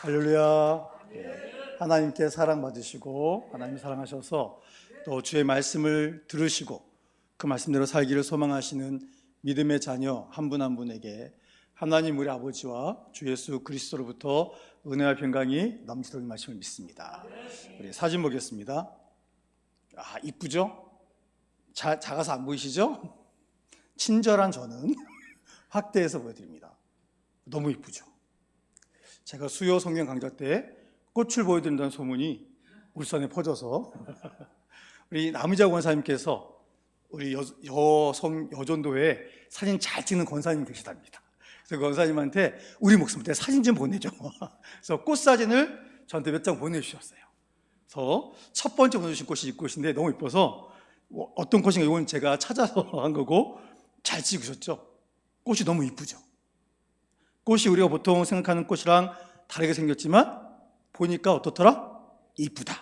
할렐루야. 하나님께 사랑받으시고 하나님 사랑하셔서 또 주의 말씀을 들으시고 그 말씀대로 살기를 소망하시는 믿음의 자녀 한 분 한 분에게 하나님 우리 아버지와 주 예수 그리스도로부터 은혜와 평강이 넘치도록 말씀을 믿습니다. 우리 사진 보겠습니다. 이쁘죠? 작아서 안 보이시죠? 친절한 저는 확대해서 보여드립니다. 너무 이쁘죠? 제가 수요 성경 강좌 때 꽃을 보여드린다는 소문이 울산에 퍼져서 우리 남의자 권사님께서 우리 여전도에 사진 잘 찍는 권사님 계시답니다. 그래서 권사님한테 우리 목사님한테 사진 좀 보내줘. 그래서 꽃 사진을 저한테 몇 장 보내주셨어요. 그래서 첫 번째 보내주신 꽃이 이 꽃인데 너무 이뻐서 어떤 꽃인가 이건 제가 찾아서 한 거고 잘 찍으셨죠? 꽃이 너무 이쁘죠? 꽃이 우리가 보통 생각하는 꽃이랑 다르게 생겼지만 보니까 어떻더라? 이쁘다.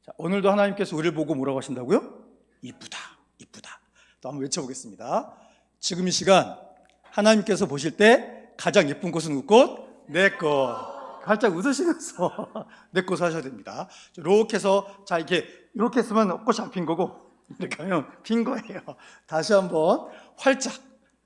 자, 오늘도 하나님께서 우리를 보고 뭐라고 하신다고요? 이쁘다. 또 한번 외쳐보겠습니다. 지금 이 시간 하나님께서 보실 때 가장 예쁜 꽃은 누구 꽃? 내 꽃. 활짝 웃으시면서 내 꽃 하셔야 됩니다. 이렇게 해서 자 이렇게 했으면 꽃이 안 핀 거고 이렇게 하면 핀 거예요. 다시 한번 활짝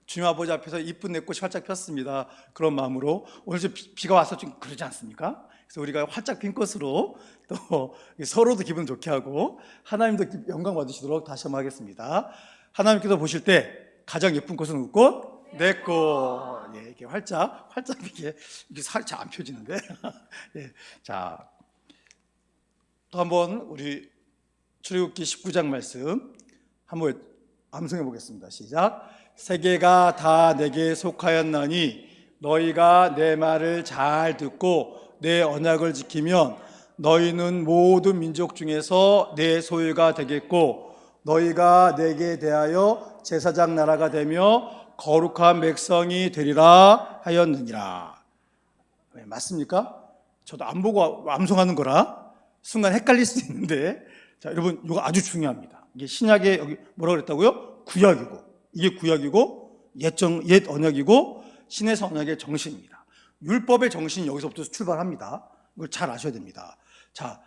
주님 아버지 앞에서 이쁜 내 꽃이 활짝 폈습니다. 그런 마음으로 오늘 비가 와서 좀 그러지 않습니까? 그래서 우리가 활짝 핀 꽃으로 또 서로도 기분 좋게 하고 하나님도 영광 받으시도록 다시 한번 하겠습니다. 하나님께서 보실 때 가장 예쁜 꽃은 누구 꽃? 내 꽃. 예, 이렇게 활짝 이렇게 살이 잘 안 펴지는데. 예, 자, 또 한번 우리 출애굽기 19장 말씀 한번 암송해 보겠습니다. 시작. 세계가 다 내게 속하였나니 너희가 내 말을 잘 듣고 내 언약을 지키면 너희는 모든 민족 중에서 내 소유가 되겠고 너희가 내게 대하여 제사장 나라가 되며 거룩한 백성이 되리라 하였느니라. 네, 맞습니까? 저도 안 보고 암송하는 거라 순간 헷갈릴 수 있는데 자, 여러분 이거 아주 중요합니다. 이게 신약에 여기 뭐라고 그랬다고요? 구약이고 이게 구약이고 옛 언약이고 신의 언약의 정신입니다. 율법의 정신이 여기서부터 출발합니다. 이걸 잘 아셔야 됩니다. 자,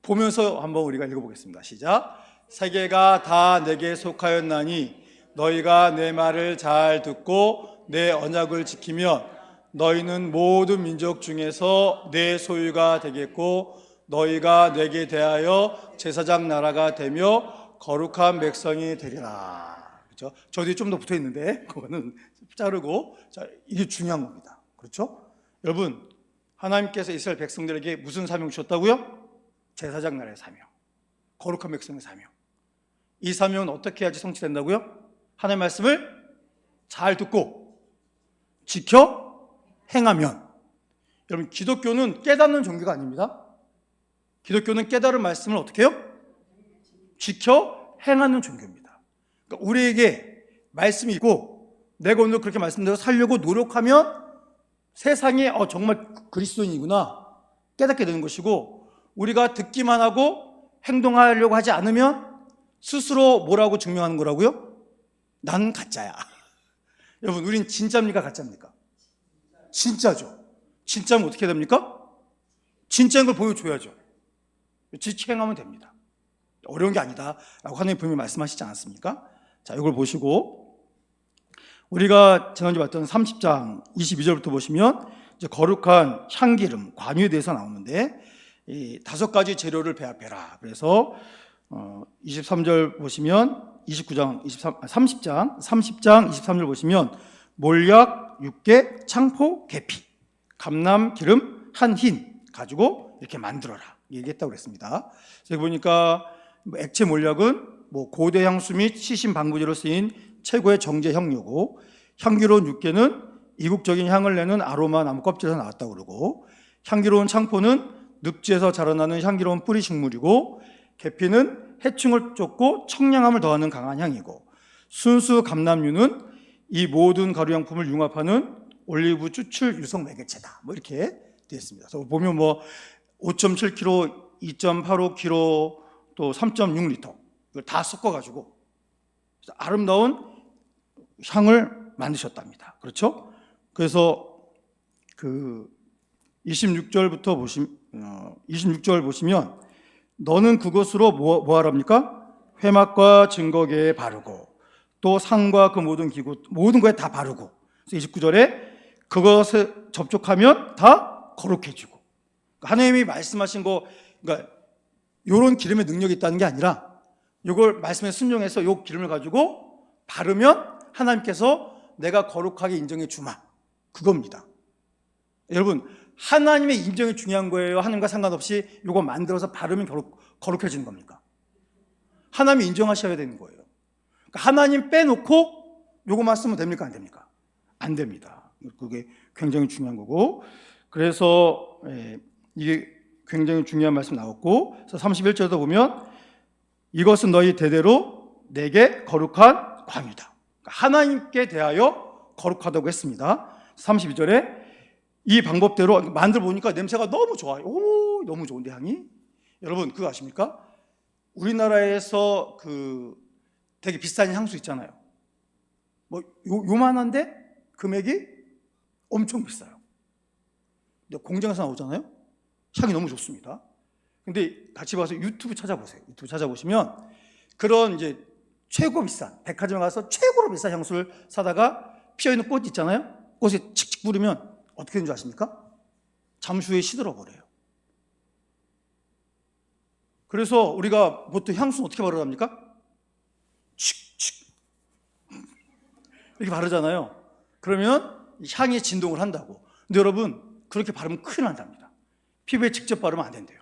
보면서 한번 우리가 읽어보겠습니다. 시작. 세계가 다 내게 속하였나니 너희가 내 말을 잘 듣고 내 언약을 지키면 너희는 모든 민족 중에서 내 소유가 되겠고 너희가 내게 대하여 제사장 나라가 되며 거룩한 백성이 되리라. 그렇죠? 저 뒤에 좀 더 붙어 있는데 그거는 자르고 자, 이게 중요한 겁니다. 그렇죠? 여러분 하나님께서 이스라엘 백성들에게 무슨 사명 주셨다고요? 제사장 나라의 사명, 거룩한 백성의 사명. 이 사명은 어떻게 해야지 성취된다고요? 하나님의 말씀을 잘 듣고 지켜 행하면. 여러분 기독교는 깨닫는 종교가 아닙니다. 기독교는 깨달은 말씀을 어떻게 해요? 지켜 행하는 종교입니다. 그러니까 우리에게 말씀이 있고 내가 오늘 그렇게 말씀대로 살려고 노력하면 세상에 정말 그리스도인이구나 깨닫게 되는 것이고 우리가 듣기만 하고 행동하려고 하지 않으면 스스로 뭐라고 증명하는 거라고요? 나는 가짜야. 여러분 우린 진짜입니까 가짜입니까? 진짜죠. 진짜면 어떻게 됩니까? 진짜인 걸 보여줘야죠. 지행하면 됩니다. 어려운 게 아니다 라고 하나님 분명히 말씀하시지 않았습니까? 자, 이걸 보시고 우리가 지난주에 봤던 30장 22절부터 보시면 이제 거룩한 향기름, 관유에 대해서 나오는데 이 5가지 재료를 배합해라. 그래서 23절 보시면 30장 23절 보시면 몰약, 육개, 창포, 계피, 감람, 기름, 한 흰 가지고 이렇게 만들어라 얘기했다고 그랬습니다. 그래서 보니까 액체 몰약은 고대 향수 및 시신 방부제로 쓰인 최고의 정제 향료고 향기로운 육개는 이국적인 향을 내는 아로마 나무 껍질에서 나왔다고 그러고 향기로운 창포는 늪지에서 자라나는 향기로운 뿌리 식물이고 계피는 해충을 쫓고 청량함을 더하는 강한 향이고 순수 감람유는 이 모든 가루양품을 융합하는 올리브 추출 유성 매개체다. 이렇게 되어 있습니다. 그래서 보면 5.7kg, 2.85kg, 또 3.6리터 이걸 다 섞어가지고 아름다운 향을 만드셨답니다. 그렇죠? 그래서 26절 보시면 너는 그것으로 뭐 하랍니까? 회막과 증거계에 바르고 또 상과 그 모든 기구 모든 거에 다 바르고. 그래서 29절에 그것을 접촉하면 다 거룩해지고. 하나님이 말씀하신 거, 그러니까 이런 기름의 능력이 있다는 게 아니라 이걸 말씀에 순종해서 이 기름을 가지고 바르면 하나님께서 내가 거룩하게 인정해 주마, 그겁니다. 여러분, 하나님의 인정이 중요한 거예요? 하나님과 상관없이 이거 만들어서 바르면 거룩해지는 겁니까? 하나님이 인정하셔야 되는 거예요. 그러니까 하나님 빼놓고 이거만 쓰면 됩니까? 안 됩니까? 안 됩니다. 그게 굉장히 중요한 거고. 그래서 이게 굉장히 중요한 말씀 나왔고, 31절도 보면 이것은 너희 대대로 내게 거룩한 광유다. 하나님께 대하여 거룩하다고 했습니다. 32절에 이 방법대로 만들어 보니까 냄새가 너무 좋아요. 오, 너무 좋은데 향이. 여러분 그거 아십니까? 우리나라에서 그 되게 비싼 향수 있잖아요. 뭐 요만한데 금액이 엄청 비싸요. 근데 공장에서 나오잖아요. 향이 너무 좋습니다. 근데 같이 봐서 유튜브 찾아보세요. 유튜브 찾아보시면 그런 이제 최고 비싼 백화점에 가서 최고로 비싼 향수를 사다가 피어있는 꽃 있잖아요. 꽃에 칙칙 뿌리면 어떻게 되는 줄 아십니까? 잠시 후에 시들어버려요. 그래서 우리가 보통 향수는 어떻게 바르랍니까? 칙칙 이렇게 바르잖아요. 그러면 향이 진동을 한다고. 근데 여러분 그렇게 바르면 큰일 난답니다. 피부에 직접 바르면 안 된대요.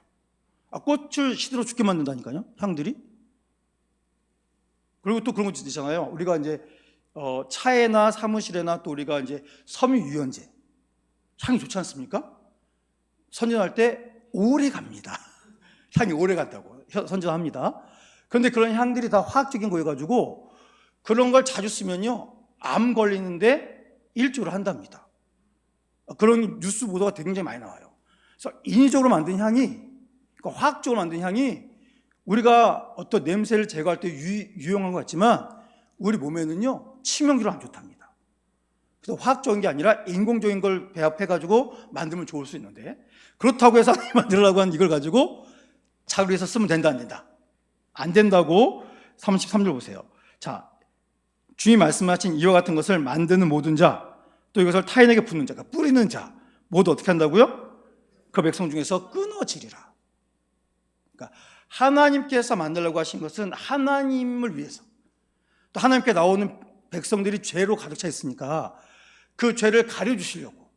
꽃을 시들어 죽게 만든다니까요, 향들이. 그리고 또 그런 거 있잖아요. 우리가 이제 차에나 사무실에나 또 우리가 이제 섬유유연제 향이 좋지 않습니까? 선전할 때 오래 갑니다. 향이 오래 간다고 선전합니다. 그런데 그런 향들이 다 화학적인 거여가지고 그런 걸 자주 쓰면요 암 걸리는데 일조를 한답니다. 그런 뉴스 보도가 굉장히 많이 나와요. 그래서 인위적으로 만든 향이, 그러니까 화학적으로 만든 향이 우리가 어떤 냄새를 제거할 때 유용한 것 같지만 우리 몸에는요 치명적으로 안 좋답니다. 그래서 화학적인 게 아니라 인공적인 걸 배합해가지고 만들면 좋을 수 있는데, 그렇다고 해서 하나님 만들려고 한 이걸 가지고 자기를 위해서 쓰면 된다 안 된다? 안 된다고. 33절 보세요. 자, 주님 말씀하신 이와 같은 것을 만드는 모든 자, 또 이것을 타인에게 붓는 자, 그러니까 뿌리는 자 모두 어떻게 한다고요? 그 백성 중에서 끊어지리라. 그러니까 하나님께서 만들려고 하신 것은 하나님을 위해서, 또 하나님께 나오는 백성들이 죄로 가득 차 있으니까 그 죄를 가려주시려고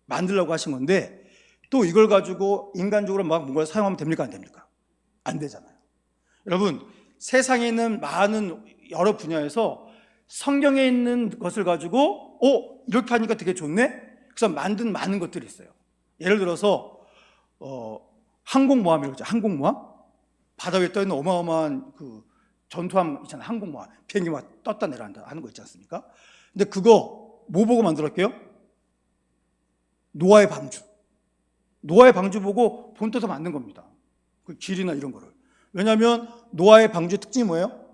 만들려고 하신 건데, 또 이걸 가지고 인간적으로 막 뭔가를 사용하면 됩니까? 안 됩니까? 안 되잖아요. 여러분, 세상에 있는 많은 여러 분야에서 성경에 있는 것을 가지고 이렇게 하니까 되게 좋네? 그래서 만든 많은 것들이 있어요. 예를 들어서 항공모함이라고 하죠. 항공모함? 바다 위에 떠있는 어마어마한 그 전투함 있잖아요. 항공모함. 비행기 막 떴다 내려간다 하는 거 있지 않습니까? 근데 그거 뭐 보고 만들었게요? 노아의 방주. 노아의 방주 보고 돈 떠서 만든 겁니다. 그 길이나 이런 거를. 왜냐하면 노아의 방주의 특징이 뭐예요?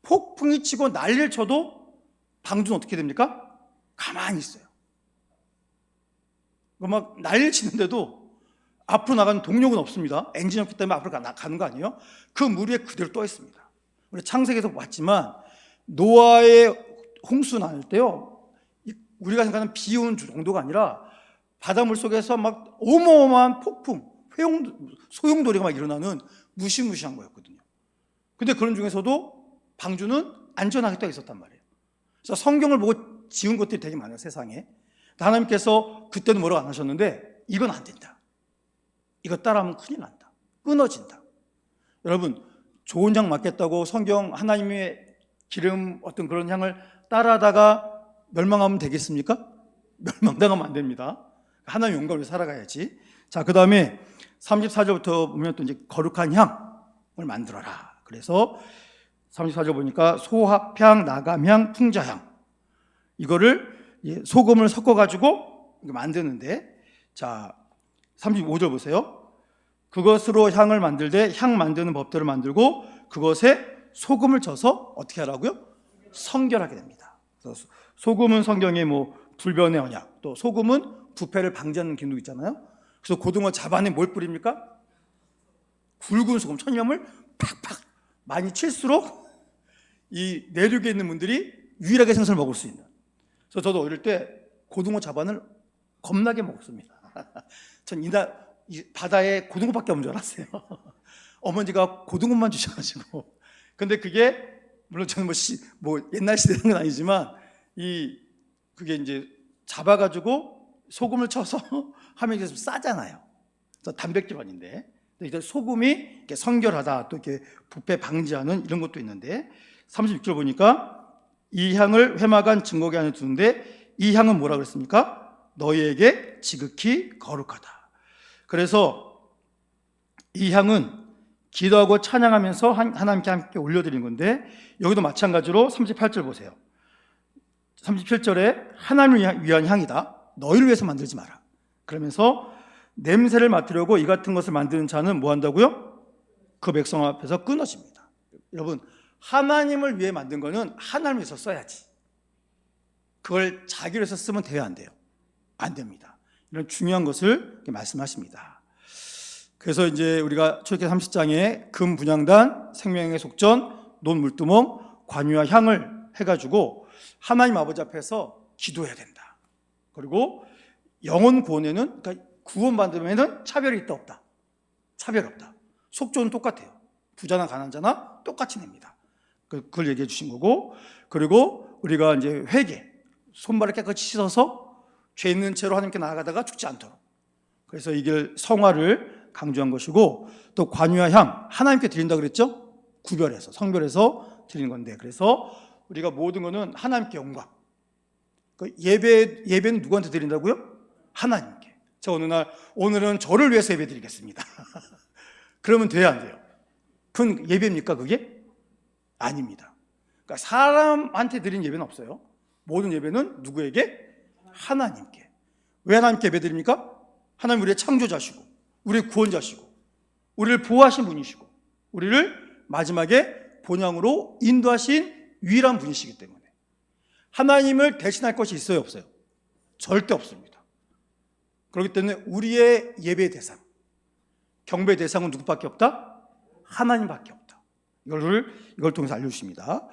폭풍이 치고 난리를 쳐도 방주는 어떻게 됩니까? 가만히 있어요. 막 난리를 치는데도 앞으로 나가는 동력은 없습니다. 엔진이 없기 때문에 앞으로 가는 거 아니에요? 그 물 위에 그대로 떠 있습니다. 우리 창세기에서 봤지만 노아의 홍수 날 때요, 우리가 생각하는 비 오는 정도가 아니라 바닷물 속에서 막 어마어마한 폭풍, 소용돌이가 막 일어나는 무시무시한 거였거든요. 근데 그런 중에서도 방주는 안전하게 떠 있었단 말이에요. 그래서 성경을 보고 지은 것들이 되게 많아요, 세상에. 하나님께서 그때는 뭐라고 안 하셨는데 이건 안 된다. 이거 따라하면 큰일 난다. 끊어진다. 여러분, 좋은 향 맡겠다고 성경 하나님의 기름 어떤 그런 향을 따라하다가 멸망하면 되겠습니까? 멸망당하면 안 됩니다. 하나님의 영광을 살아가야지. 자, 그 다음에 34절부터 보면 또 이제 거룩한 향을 만들어라. 그래서 34절 보니까 소합향, 나감향, 풍자향, 이거를 소금을 섞어가지고 만드는데, 자 35절 보세요. 그것으로 향을 만들되 향 만드는 법대로 만들고 그것에 소금을 쳐서 어떻게 하라고요? 성결하게 됩니다. 그래서 소금은 성경의 뭐 불변의 언약, 또 소금은 부패를 방지하는 기능도 있잖아요. 그래서 고등어 잡아내 뭘 뿌립니까? 굵은 소금, 천념을 팍팍 많이 칠수록 이 내륙에 있는 분들이 유일하게 생선을 먹을 수 있는. 그래서 저도 어릴 때 고등어 잡안을 겁나게 먹었습니다. 전 이 바다에 고등어밖에 없는 줄 알았어요. 어머니가 고등어만 주셔가지고. 근데 그게 물론 저는 뭐 옛날 시대는 건 아니지만 그게 이제 잡아가지고 소금을 쳐서 하면 이게 좀 싸잖아요. 그래서 단백질원인데 이제 소금이 이렇게 성결하다, 또 이렇게 부패 방지하는 이런 것도 있는데 36절 보니까 이 향을 회막안 증거궤 안에 두는데 이 향은 뭐라 그랬습니까? 너희에게 지극히 거룩하다. 그래서 이 향은 기도하고 찬양하면서 하나님께 함께 올려드린 건데 여기도 마찬가지로 38절 보세요. 37절에 하나님을 위한 향이다. 너희를 위해서 만들지 마라. 그러면서 냄새를 맡으려고 이 같은 것을 만드는 자는 뭐 한다고요? 그 백성 앞에서 끊어집니다. 여러분, 하나님을 위해 만든 거는 하나님을 위해서 써야지. 그걸 자기를 위해서 쓰면 돼야 안 돼요? 안 됩니다. 이런 중요한 것을 말씀하십니다. 그래서 이제 우리가 출애굽기 30장에 금 분향단, 생명의 속전, 논 물두멍, 관유와 향을 해가지고 하나님 아버지 앞에서 기도해야 된다. 그리고 영혼 구원에는, 그러니까 구원받으면 차별이 있다 없다? 차별 없다. 속전은 똑같아요. 부자나 가난자나 똑같이 냅니다. 그걸 얘기해 주신 거고, 그리고 우리가 이제 회개, 손발을 깨끗이 씻어서 죄 있는 채로 하나님께 나아가다가 죽지 않도록. 그래서 이게 성화를 강조한 것이고, 또 관유와 향, 하나님께 드린다 그랬죠? 구별해서, 성별해서 드리는 건데, 그래서 우리가 모든 거는 하나님께 영광. 예배는 누구한테 드린다고요? 하나님께. 자, 오늘은 저를 위해서 예배 드리겠습니다. 그러면 돼야 안 돼요? 그건 예배입니까, 그게? 아닙니다. 그러니까 사람한테 드린 예배는 없어요. 모든 예배는 누구에게? 하나님께. 왜 하나님께 예배 드립니까? 하나님 우리의 창조자시고, 우리의 구원자시고, 우리를 보호하신 분이시고, 우리를 마지막에 본향으로 인도하신 유일한 분이시기 때문에 하나님을 대신할 것이 있어요, 없어요? 절대 없습니다. 그렇기 때문에 우리의 예배 대상, 경배 대상은 누구밖에 없다? 하나님밖에 없다. 이걸 통해서 알려주십니다.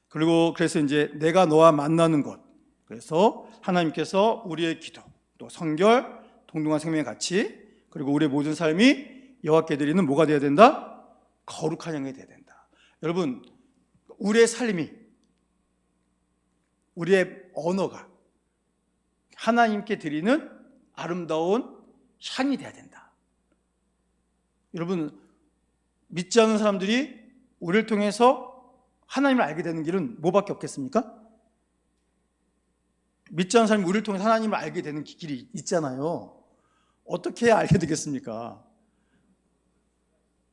그래서 이제 내가 너와 만나는 것, 그래서 하나님께서 우리의 기도, 또 성결, 동등한 생명의 가치, 그리고 우리의 모든 삶이 여호와께 드리는 뭐가 되어야 된다? 거룩한 향이 되어야 된다. 여러분, 우리의 삶이, 우리의 언어가 하나님께 드리는 아름다운 향이 되어야 된다. 여러분, 믿지 않는 사람들이 우리를 통해서 하나님을 알게 되는 길은 뭐밖에 없겠습니까? 믿지 않는 사람이 우리를 통해 하나님을 알게 되는 길이 있잖아요. 어떻게 해야 알게 되겠습니까?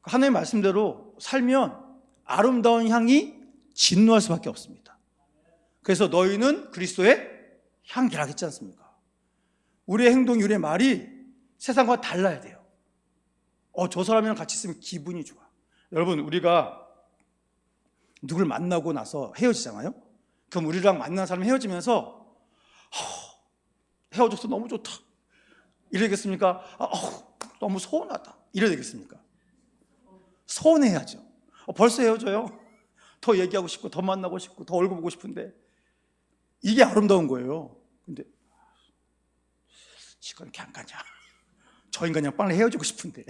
하나님의 말씀대로 살면 아름다운 향이 진노할 수밖에 없습니다. 그래서 너희는 그리스도의 향기라 했지 않습니까? 우리의 행동이, 우리의 말이 세상과 달라야 돼요. 저 사람이랑 같이 있으면 기분이 좋아. 여러분, 우리가 누굴 만나고 나서 헤어지잖아요? 그럼 우리랑 만난 사람이 헤어지면서 헤어져서 너무 좋다 이러겠습니까? 너무 서운하다 이래야 되겠습니까? 서운해야죠. 벌써 헤어져요? 더 얘기하고 싶고, 더 만나고 싶고, 더 얼굴 보고 싶은데. 이게 아름다운 거예요. 근데 시간이 이렇게 안 가냐? 저 인간이랑 빨리 헤어지고 싶은데.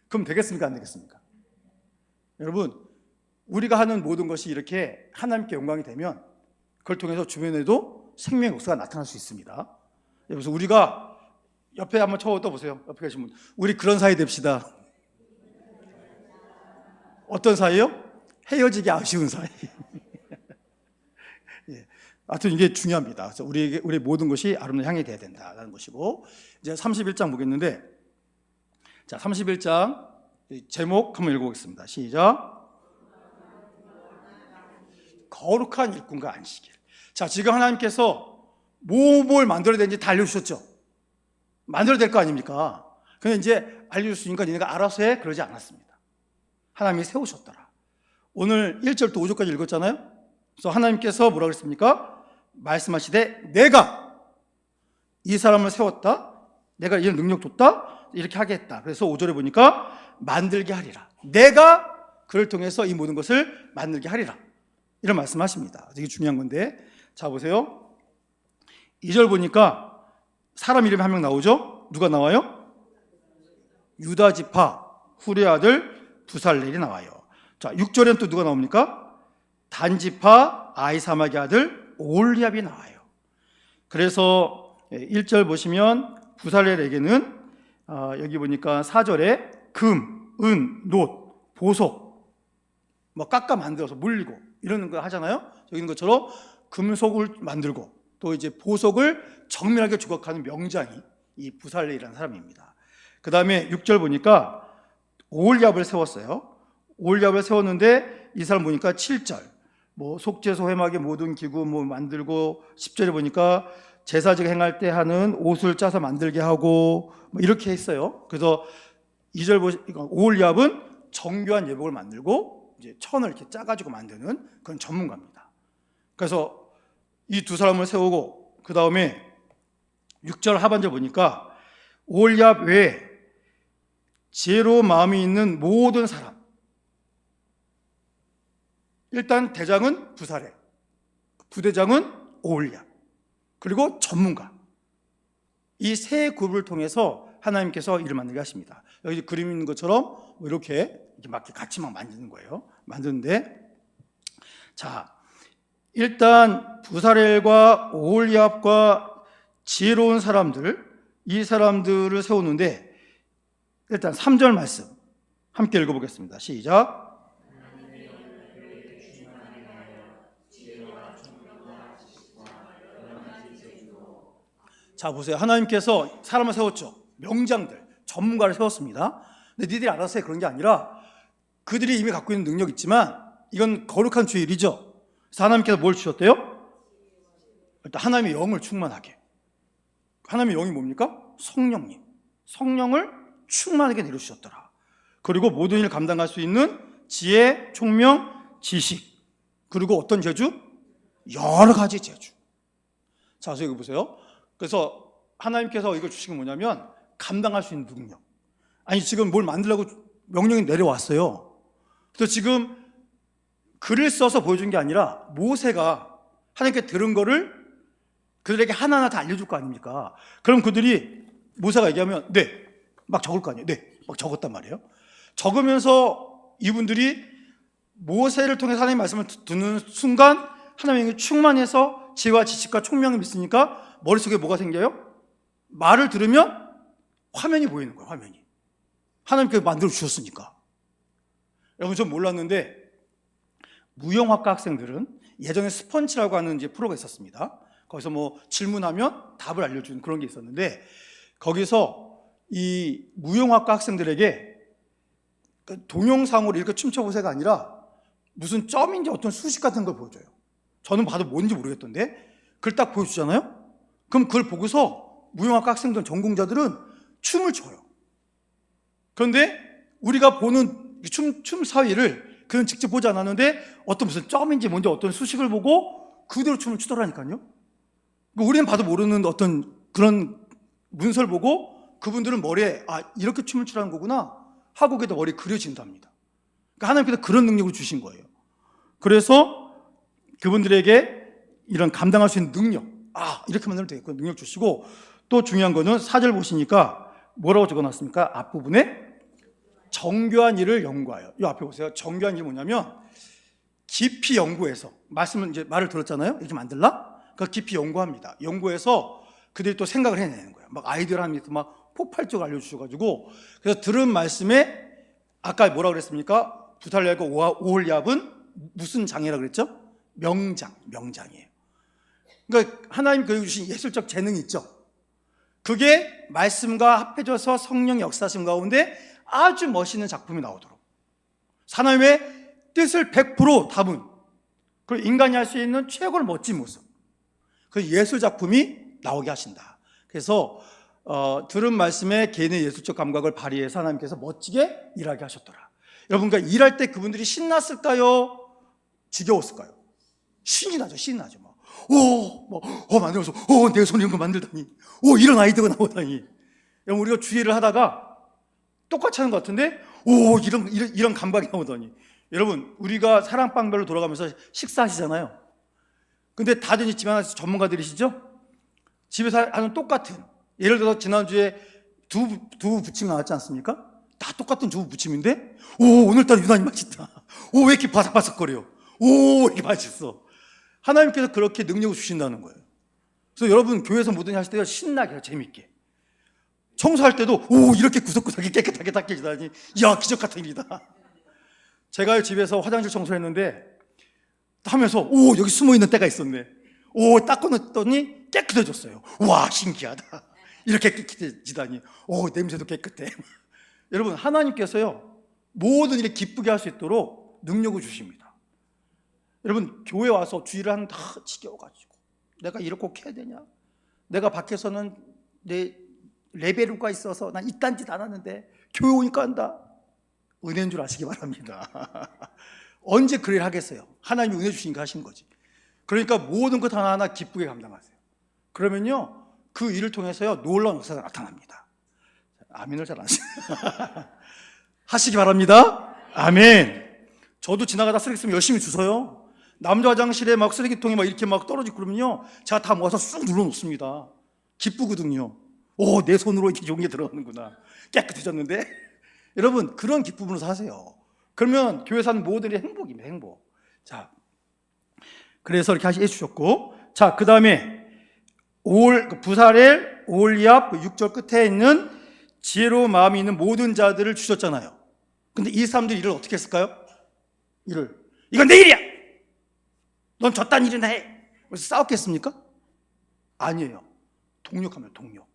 그럼 되겠습니까? 안 되겠습니까? 여러분, 우리가 하는 모든 것이 이렇게 하나님께 영광이 되면 그걸 통해서 주변에도 생명의 역사가 나타날 수 있습니다. 그래서 우리가 옆에 한번 쳐보세요. 옆에 계신 분, 우리 그런 사이 됩시다. 어떤 사이요? 헤어지기 아쉬운 사이. 예. 하여튼 이게 중요합니다. 그래서 우리 모든 것이 아름다운 향이 돼야 된다는 것이고, 이제 31장 보겠는데, 자, 31장 제목 한번 읽어보겠습니다. 시작. 거룩한 일꾼과 안식일. 자, 지금 하나님께서 뭘 만들어야 되는지 다 알려주셨죠? 만들어야 될 거 아닙니까? 근데 이제 알려줬으니까 니네가 알아서 해? 그러지 않았습니다. 하나님이 세우셨더라. 오늘 1절부터 5절까지 읽었잖아요? 그래서 하나님께서 뭐라고 했습니까? 말씀하시되 내가 이 사람을 세웠다. 내가 이런 능력 줬다. 이렇게 하겠다. 그래서 5절에 보니까 만들게 하리라. 내가 그를 통해서 이 모든 것을 만들게 하리라. 이런 말씀하십니다. 되게 중요한 건데, 자 보세요. 2절 보니까 사람 이름이 한 명 나오죠. 누가 나와요? 유다 지파 후레 아들 부살렐이 나와요. 자 6절엔 또 누가 나옵니까? 단 지파 아히사막의 아들 오홀리압이 나와요. 그래서 1절 보시면 부살렐에게는 여기 보니까 4절에 금, 은, 놋, 보석 뭐 깎아 만들어서 물리고 이러는 거 하잖아요. 여기 있는 것처럼 금속을 만들고 또 이제 보석을 정밀하게 조각하는 명장이 이 부살렐이라는 사람입니다. 그 다음에 6절 보니까 오홀리압을 세웠어요. 오홀리압을 세웠는데 이 사람 보니까 7절 뭐 속죄소 회막의 모든 기구 뭐 만들고 10절에 보니까 제사직 행할 때 하는 옷을 짜서 만들게 하고 뭐 이렇게 했어요. 그래서 2절 보니까 오홀리압은 정교한 예복을 만들고 이제 천을 이렇게 짜가지고 만드는 그런 전문가입니다. 그래서 이 두 사람을 세우고 그 다음에 6절 하반절 보니까 오홀리압 외에 지혜로운 마음이 있는 모든 사람, 일단 대장은 부살렐, 부대장은 오홀리압, 그리고 전문가, 이 세 그룹을 통해서 하나님께서 일을 만들게 하십니다. 여기 그림 있는 것처럼 이렇게 같이 막 만드는 거예요. 만드는데, 자 일단 부살렐과 오홀리압과 지혜로운 사람들, 이 사람들을 세우는데 일단 3절 말씀 함께 읽어보겠습니다. 시작. 자 보세요. 하나님께서 사람을 세웠죠. 명장들, 전문가를 세웠습니다. 근데 니들이 알아서 해 그런 게 아니라 그들이 이미 갖고 있는 능력이 있지만 이건 거룩한 주의 일이죠. 그래서 하나님께서 뭘 주셨대요? 일단 하나님의 영을 충만하게. 하나님의 영이 뭡니까? 성령님. 성령을 충만하게 내려주셨더라. 그리고 모든 일을 감당할 수 있는 지혜, 총명, 지식, 그리고 어떤 재주? 여러 가지 재주. 자, 그래서 여기 보세요. 그래서 하나님께서 이걸 주신 게 뭐냐면 감당할 수 있는 능력. 아니 지금 뭘 만들려고 명령이 내려왔어요. 그래서 지금 글을 써서 보여준 게 아니라 모세가 하나님께 들은 거를 그들에게 하나하나 다 알려줄 거 아닙니까? 그럼 그들이 모세가 얘기하면 네, 막 적을 거 아니에요. 네, 막 적었단 말이에요. 적으면서 이분들이 모세를 통해서 하나님의 말씀을 듣는 순간 하나님의 충만해서 지혜와 지식과 총명이 있으니까 머릿속에 뭐가 생겨요? 말을 들으면 화면이 보이는 거예요. 화면이. 하나님께서 만들어 주셨으니까. 여러분 전 몰랐는데 무용학과 학생들은 예전에 스펀치라고 하는 이제 프로가 있었습니다. 거기서 뭐 질문하면 답을 알려주는 그런 게 있었는데 거기서 이 무용학과 학생들에게 동영상으로 이렇게 춤춰보세요가 아니라 무슨 점인지 어떤 수식 같은 걸 보여줘요. 저는 봐도 뭔지 모르겠던데 그걸 딱 보여주잖아요. 그럼 그걸 보고서 무용학과 학생들 전공자들은 춤을 춰요. 그런데 우리가 보는 춤 사위를 그는 직접 보지 않았는데 어떤 무슨 점인지 뭔지 어떤 수식을 보고 그대로 춤을 추더라니까요. 우리는 봐도 모르는 어떤 그런 문서를 보고 그분들은 머리에 이렇게 춤을 추라는 거구나 하고 그게 머리에 그려진답니다. 그러니까 하나님께서 그런 능력을 주신 거예요. 그래서 그분들에게 이런 감당할 수 있는 능력, 이렇게 만들면 되겠고 능력 주시고 또 중요한 거는 4절 보시니까 뭐라고 적어놨습니까? 앞부분에 정교한 일을 연구하여. 이 앞에 보세요. 정교한 일이 뭐냐면 깊이 연구해서 말씀은 이제 말을 들었잖아요. 이렇게 만들라? 그 깊이 연구합니다. 연구해서 그들이 또 생각을 해내는 거예요. 막 아이디어를 하면서 막 폭발적으로 알려주셔가지고 그래서 들은 말씀에 아까 뭐라 그랬습니까? 부살렐과 오홀리압은 무슨 장이라 그랬죠? 명장이에요. 그러니까 하나님 교육 주신 예술적 재능이 있죠. 그게 말씀과 합해져서 성령의 역사심 가운데 아주 멋있는 작품이 나오도록 하나님의 뜻을 100% 담은 그리고 인간이 할 수 있는 최고로 멋진 모습 그 예술 작품이 나오게 하신다. 그래서 들은 말씀에 개인의 예술적 감각을 발휘해서 하나님께서 멋지게 일하게 하셨더라. 여러분 그러니까 일할 때 그분들이 신났을까요? 지겨웠을까요? 신이 나죠. 만들어서, 내 손이 이런 거 만들다니. 이런 아이디어가 나오다니. 여러분, 우리가 주의를 하다가 똑같이 하는 것 같은데, 이런 감각이 나오다니. 여러분, 우리가 사랑방별로 돌아가면서 식사하시잖아요. 근데 다들 집에 하나 전문가들이시죠? 집에서 하는 똑같은, 예를 들어서 지난주에 두부 부침 나왔지 않습니까? 다 똑같은 두부 부침인데, 오늘따라 유난히 맛있다. 왜 이렇게 바삭바삭거려? 왜 이렇게 맛있어? 하나님께서 그렇게 능력을 주신다는 거예요. 그래서 여러분, 교회에서 뭐든지 하실 때 신나게, 재밌게. 청소할 때도, 이렇게 구석구석이 깨끗하게 닦여지다니, 이야, 기적 같은 일이다. 제가 집에서 화장실 청소를 했는데, 하면서, 여기 숨어 있는 때가 있었네. 닦아냈더니 깨끗해졌어요. 와, 신기하다. 이렇게 깨끗해지다니. 냄새도 깨끗해. 여러분, 하나님께서요, 모든 일을 기쁘게 할 수 있도록 능력을 주십니다. 여러분, 교회 와서 주일을 하는 다 지겨워가지고, 내가 이렇게 꼭 해야 되냐? 내가 밖에서는 내 레벨가 있어서 난 이딴 짓 안 하는데, 교회 오니까 한다. 은혜인 줄 아시기 바랍니다. 언제 그 일을 하겠어요? 하나님이 은혜 주시니까 하신 거지. 그러니까 모든 것 하나하나 기쁘게 감당하세요. 그러면요, 그 일을 통해서요, 놀라운 역사가 나타납니다. 아멘을 잘 안 하시죠. 하시기 바랍니다. 아멘. 저도 지나가다 쓰레기 쓰면 열심히 주워요. 남자 화장실에 막 쓰레기통이 막 이렇게 막 떨어지고 그러면요, 제가 다 모아서 쑥 눌러놓습니다. 기쁘거든요. 내 손으로 이렇게 종이에 들어가는구나. 깨끗해졌는데. 여러분, 그런 기쁨으로 사세요. 그러면 교회 사는 모든 일이 행복입니다. 행복. 자, 그래서 이렇게 해주셨고, 자, 그 다음에 부사렐, 오홀리압, 6절 끝에 있는 지혜로운 마음이 있는 모든 자들을 주셨잖아요. 근데 이 사람들이 일을 어떻게 했을까요? 이건 내 일이야! 넌 저딴 일이나 해! 그래서 싸웠겠습니까? 아니에요. 동력하면 동력.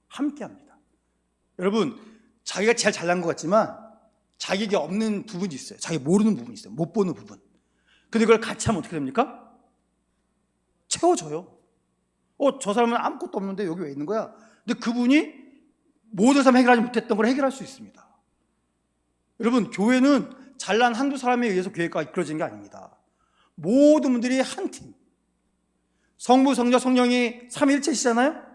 함께 합니다. 여러분, 자기가 제일 잘난 것 같지만 자기에게 없는 부분이 있어요. 자기 모르는 부분이 있어요. 못 보는 부분. 근데 그걸 같이 하면 어떻게 됩니까? 채워져요. 저 사람은 아무것도 없는데 여기 왜 있는 거야? 근데 그분이 모든 사람 해결하지 못했던 걸 해결할 수 있습니다. 여러분, 교회는 잘난 한두 사람에 의해서 교회가 이끌어지는 게 아닙니다. 모든 분들이 한 팀. 성부, 성자, 성령이 삼위일체시잖아요?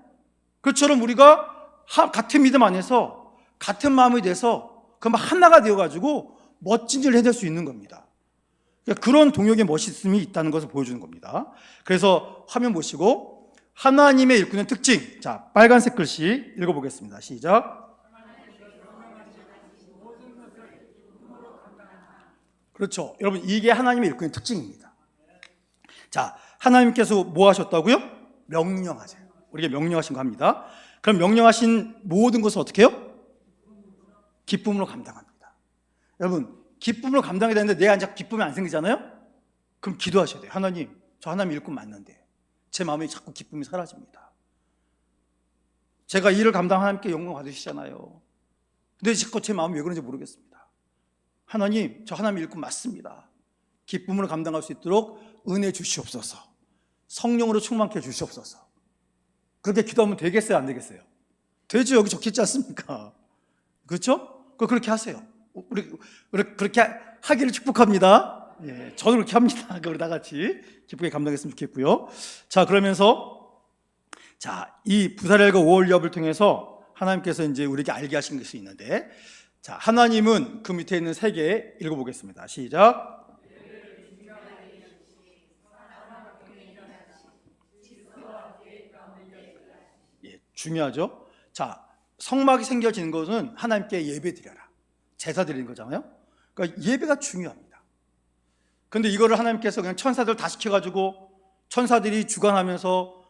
그처럼 우리가 같은 믿음 안에서 같은 마음이 돼서 하나가 되어가지고 멋진 일을 해낼 수 있는 겁니다. 그러니까 그런 동역의 멋있음이 있다는 것을 보여주는 겁니다. 그래서 화면 보시고 하나님의 일꾼의 특징, 자, 빨간색 글씨 읽어보겠습니다. 시작. 그렇죠. 여러분, 이게 하나님의 일꾼의 특징입니다. 자, 하나님께서 뭐 하셨다고요? 명령하세요. 우리에게 명령하신 거 합니다. 그럼 명령하신 모든 것을 어떻게 해요? 기쁨으로 감당합니다. 여러분, 기쁨으로 감당이 되는데 내가 이제 기쁨이 안 생기잖아요? 그럼 기도하셔야 돼요. 하나님, 저 하나님 일꾼 맞는데 제 마음에 자꾸 기쁨이 사라집니다. 제가 일을 감당 하나님께 영광 받으시잖아요. 근데 자꾸 제 마음이 왜 그런지 모르겠습니다. 하나님, 저 하나님 일꾼 맞습니다. 기쁨으로 감당할 수 있도록 은혜 주시옵소서. 성령으로 충만케 해주시옵소서. 그렇게 기도하면 되겠어요? 안 되겠어요? 되죠. 여기 적혀있지 않습니까? 그렇죠? 그렇게 하세요. 우리 그렇게 하기를 축복합니다. 예, 저도 그렇게 합니다. 우리 다 같이 기쁘게 감당했으면 좋겠고요. 자, 그러면서 이 부사렐과 오홀리압을 통해서 하나님께서 이제 우리에게 알게 하신 것이 있는데, 자, 하나님은 그 밑에 있는 세 개 읽어보겠습니다. 시작. 예, 중요하죠. 자, 성막이 생겨지는 것은 하나님께 예배 드려라, 제사 드리는 거잖아요. 그러니까 예배가 중요합니다. 근데 이거를 하나님께서 그냥 천사들 다 시켜가지고 천사들이 주관하면서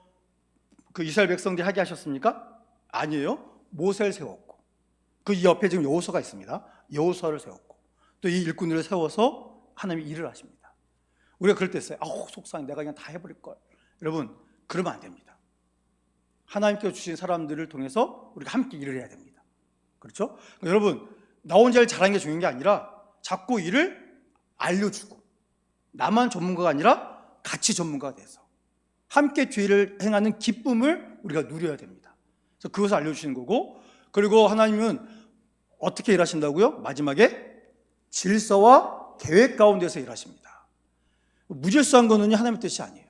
그 이스라엘 백성들이 하게 하셨습니까? 아니에요. 모세를 세웠고, 그 옆에 지금 여호수아가 있습니다. 여호수아를 세웠고, 또 이 일꾼들을 세워서 하나님이 일을 하십니다. 우리가 그럴 때 있어요. 속상해, 내가 그냥 다 해버릴 걸. 여러분, 그러면 안 됩니다. 하나님께서 주신 사람들을 통해서 우리가 함께 일을 해야 됩니다. 그렇죠? 그러니까 여러분, 나 혼자 일 잘하는 게 중요한 게 아니라 자꾸 일을 알려주고, 나만 전문가가 아니라 같이 전문가가 돼서 함께 죄를 행하는 기쁨을 우리가 누려야 됩니다. 그래서 그것을 알려주시는 거고, 그리고 하나님은 어떻게 일하신다고요? 마지막에 질서와 계획 가운데서 일하십니다. 무질서한 거는 하나님의 뜻이 아니에요.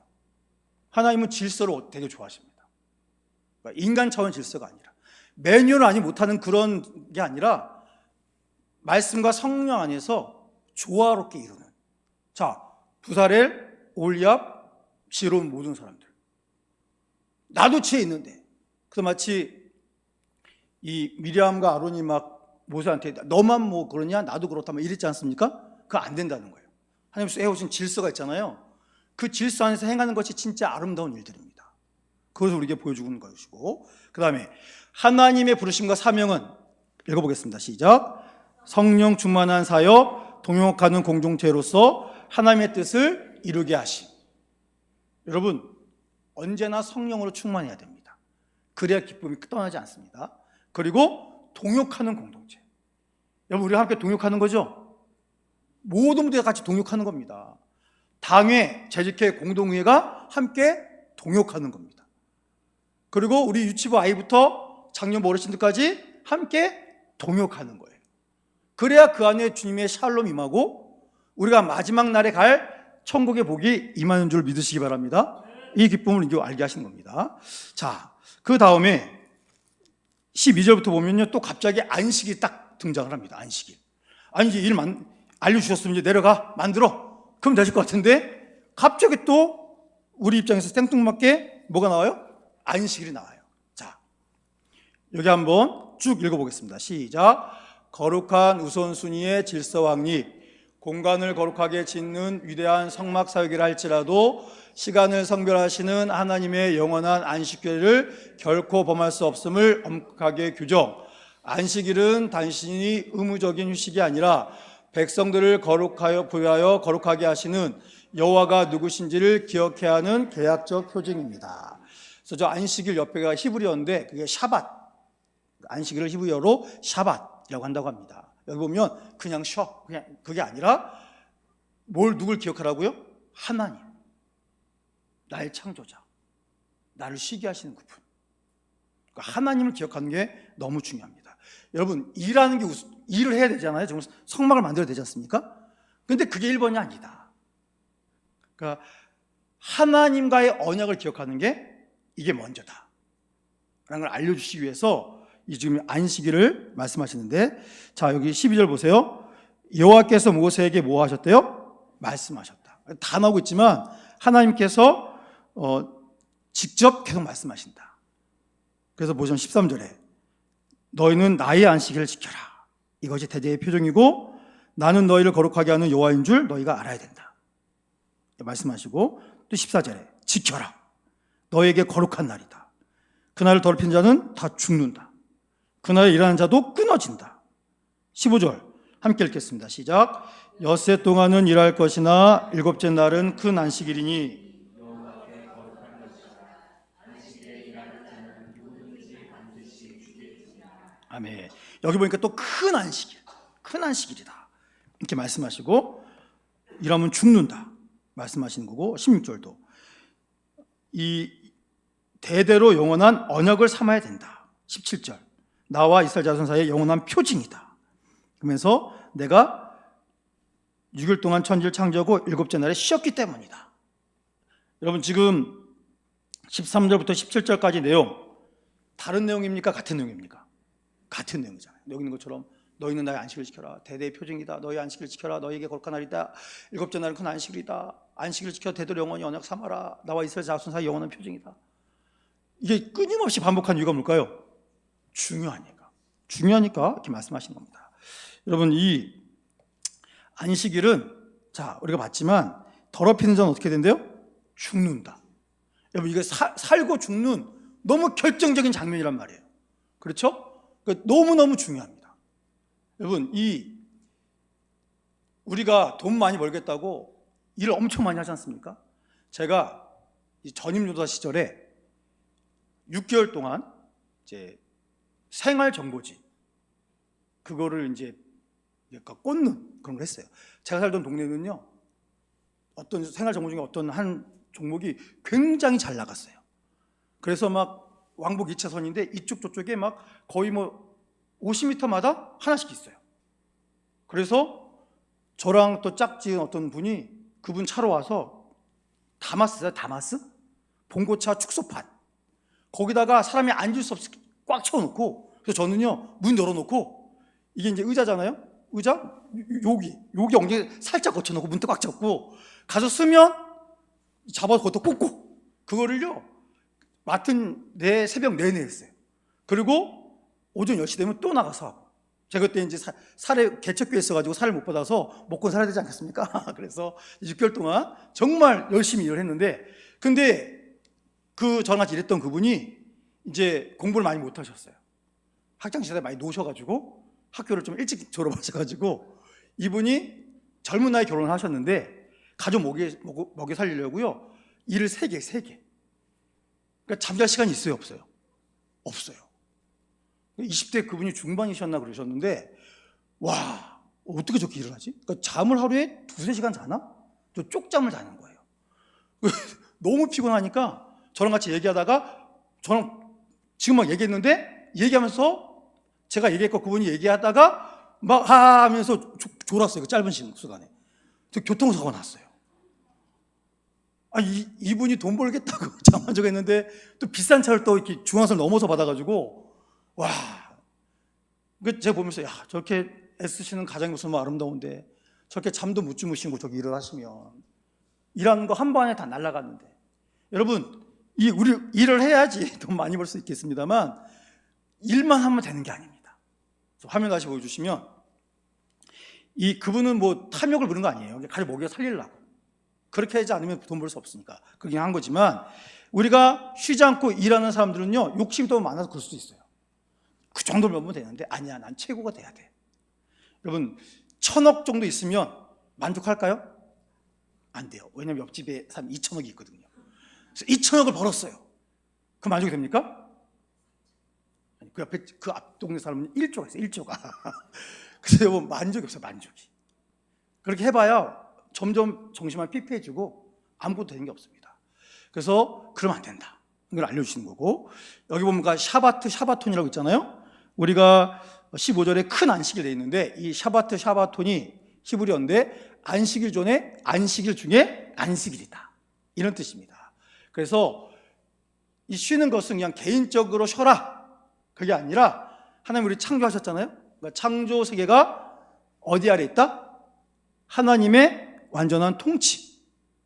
하나님은 질서를 되게 좋아하십니다. 그러니까 인간 차원 질서가 아니라 매뉴얼 아니 못하는 그런 게 아니라 말씀과 성령 안에서 조화롭게 이루는. 자, 부사렐, 올리압, 지혜로운 모든 사람들. 나도 지혜 있는데. 그래서 마치 이 미리암과 아론이 막 모세한테 너만 뭐 그러냐 나도 그렇다면 이랬지 않습니까? 그거 안 된다는 거예요. 하나님께서 해오신 질서가 있잖아요. 그 질서 안에서 행하는 것이 진짜 아름다운 일들입니다. 그것을 우리에게 보여주는 것이고, 그 다음에 하나님의 부르심과 사명은 읽어보겠습니다. 시작. 성령 충만한 사역, 동역하는 공동체로서 하나님의 뜻을 이루게 하심. 여러분, 언제나 성령으로 충만해야 됩니다. 그래야 기쁨이 떠나지 않습니다. 그리고 동역하는 공동체. 여러분, 우리가 함께 동역하는 거죠? 모든 분들이 같이 동역하는 겁니다. 당회, 재직회, 공동회가 함께 동역하는 겁니다. 그리고 우리 유치부 아이부터 장년 어르신들까지 함께 동역하는 거예요. 그래야 그 안에 주님의 샬롬 임하고 우리가 마지막 날에 갈 천국의 복이 임하는 줄 믿으시기 바랍니다. 이 기쁨을 알게 하시는 겁니다. 자, 그 다음에 12절부터 보면요, 또 갑자기 안식이 딱 등장을 합니다. 안식일. 아니, 이제 일 알려주셨으면 이제 내려가 만들어. 그럼 되실 것 같은데 갑자기 또 우리 입장에서 생뚱맞게 뭐가 나와요? 안식일이 나와요. 자, 여기 한번 쭉 읽어보겠습니다. 시작. 거룩한 우선순위의 질서 확립, 공간을 거룩하게 짓는 위대한 성막 사역이라 할지라도 시간을 성별하시는 하나님의 영원한 안식일을 결코 범할 수 없음을 엄격하게 규정. 안식일은 단순히 의무적인 휴식이 아니라 백성들을 거룩하여 부여하여 거룩하게 하시는 여호와가 누구신지를 기억해야 하는 계약적 표징입니다. 그래서 저 안식일 옆에가 히브리어인데 그게 샤밧, 안식일을 히브리어로 샤밧이라고 한다고 합니다. 여기 보면 그냥 쉬어, 그냥 그게 아니라 누굴 기억하라고요? 하나님, 나의 창조자, 나를 쉬게 하시는 그분. 그러니까 하나님을 기억하는 게 너무 중요합니다. 여러분, 일하는 게 일을 해야 되잖아요. 정말 성막을 만들어야 되지 않습니까? 근데 그게 1번이 아니다. 그러니까 하나님과의 언약을 기억하는 게 이게 먼저다 라는 걸 알려주시기 위해서 이 지금 안식일을 말씀하시는데, 자, 여기 12절 보세요. 여호와께서 모세에게 뭐 하셨대요? 말씀하셨다. 다 나오고 있지만 하나님께서 직접 계속 말씀하신다. 그래서 보시면 13절에 너희는 나의 안식일을 지켜라. 이것이 대제의 표정이고 나는 너희를 거룩하게 하는 여호와인 줄 너희가 알아야 된다. 말씀하시고 또 14절에 지켜라. 너희에게 거룩한 날이다. 그날을 더럽힌 자는 다 죽는다. 그날에 일하는 자도 끊어진다. 15절 함께 읽겠습니다. 시작. 엿새 동안은 일할 것이나 일곱째 날은 큰 안식일이니 아멘. 여기 보니까 또 큰 안식일이다 이렇게 말씀하시고 일하면 죽는다 말씀하시는 거고, 16절도 이 대대로 영원한 언약을 삼아야 된다. 17절 나와 이스라엘 자손 사이의 영원한 표징이다. 그러면서 내가 6일 동안 천지를 창조하고 일곱째 날에 쉬었기 때문이다. 여러분, 지금 13절부터 17절까지 내용 다른 내용입니까? 같은 내용입니까? 같은 내용이잖아요. 여기 있는 것처럼 너희는 나의 안식을 지켜라. 대대의 표징이다. 너희 안식을 지켜라. 너희에게 거룩한 날이다. 일곱째 날은 큰 안식일이다. 안식을 지켜 대대로 영원히 언약 삼아라. 나와 이스라엘 자손 사이 영원한 표징이다. 이게 끊임없이 반복한 이유가 뭘까요? 중요하니까 이렇게 말씀하신 겁니다. 여러분, 이 안식일은 자 우리가 봤지만 더럽히는 자는 어떻게 된대요? 죽는다. 여러분, 이게 살고 죽는 너무 결정적인 장면이란 말이에요. 그렇죠? 너무너무 중요합니다. 여러분, 우리가 돈 많이 벌겠다고 일을 엄청 많이 하지 않습니까? 제가 전임요사 시절에 6개월 동안 이제 생활정보지 그거를 이제 꽂는 그런 걸 했어요. 제가 살던 동네는요, 어떤 생활정보 중에 어떤 한 종목이 굉장히 잘 나갔어요. 그래서 막 왕복 2차선인데 이쪽 저쪽에 막 거의 뭐 50m마다 하나씩 있어요. 그래서 저랑 또 짝지은 어떤 분이 그분 차로 와서 다마스요, 다마스? 봉고차 축소판, 거기다가 사람이 앉을 수 없이 꽉 채워놓고, 그래서 저는요 문 열어놓고, 이게 이제 의자잖아요. 의자 여기 엉덩이 살짝 거쳐놓고 문도 꽉 잡고, 가서 쓰면 잡아서 그것도 꽂고, 그거를요 맡은 내 새벽 내내 했어요. 그리고 오전 10시 되면 또 나가서 하고. 제가 그때 이제 살에 개척교회 있어가지고 살을 못 받아서 먹고 살아야 되지 않겠습니까? 그래서 6개월 동안 정말 열심히 일을 했는데, 근데 저랑 같이 일했던 그분이 이제 공부를 많이 못 하셨어요. 학창시절에 많이 노셔가지고 학교를 좀 일찍 졸업하셔가지고, 이분이 젊은 나이에 결혼을 하셨는데 가족 먹여 살리려고요 일을 3개. 그러니까 잠잘 시간이 있어요, 없어요? 없어요. 20대 그분이 중반이셨나 그러셨는데, 와, 어떻게 저렇게 일을 하지? 그러니까 잠을 하루에 2-3시간 자나? 저 쪽잠을 자는 거예요. 너무 피곤하니까 저랑 같이 얘기하다가, 저는 지금 막 얘기했는데 얘기하면서, 제가 얘기했고 그분이 얘기하다가 막 하면서 졸았어요. 그 짧은 시간에. 저 교통사고가 났어요. 이분이 돈 벌겠다고 잠 안 자고 했는데 또 비싼 차를 또 이렇게 중앙선을 넘어서 받아가지고, 와, 제가 보면서, 야, 저렇게 애쓰시는 가장의 모습은 아름다운데 저렇게 잠도 못 주무시고 저기 일을 하시면 일하는 거 한 번에 다 날아갔는데. 여러분, 우리 일을 해야지 돈 많이 벌 수 있겠습니다만 일만 하면 되는 게 아닙니다. 화면 다시 보여주시면, 그분은 뭐 탐욕을 부른 거 아니에요. 가족 먹여 살리려고. 그렇게 하지 않으면 돈 벌 수 없으니까 그렇게 한 거지만, 우리가 쉬지 않고 일하는 사람들은요 욕심이 더 많아서 그럴 수도 있어요. 그 정도를 넘으면 되는데, 아니야, 난 최고가 돼야 돼. 여러분, 1,000억 정도 있으면 만족할까요? 안 돼요. 왜냐하면 옆집에 사람 2,000억이 있거든요. 그래서 2,000억을 벌었어요. 그럼 만족이 됩니까? 그 옆에 그 앞 동네 사람은 1조가 있어요. 1조가. 그래서 여러분, 만족이 없어요. 만족이. 그렇게 해봐야 점점 정신만 피폐해지고 아무것도 되는 게 없습니다. 그래서 그러면 안 된다, 이걸 알려주시는 거고, 여기 보면 샤바톤이라고 있잖아요. 우리가 15절에 큰 안식일 돼 있는데, 이 샤바톤이 히브리어인데 안식일 전에 안식일 중에 안식일이다, 이런 뜻입니다. 그래서 이 쉬는 것은 그냥 개인적으로 쉬어라, 그게 아니라 하나님 우리 창조하셨잖아요. 그러니까 창조 세계가 어디 아래 있다? 하나님의 완전한 통치,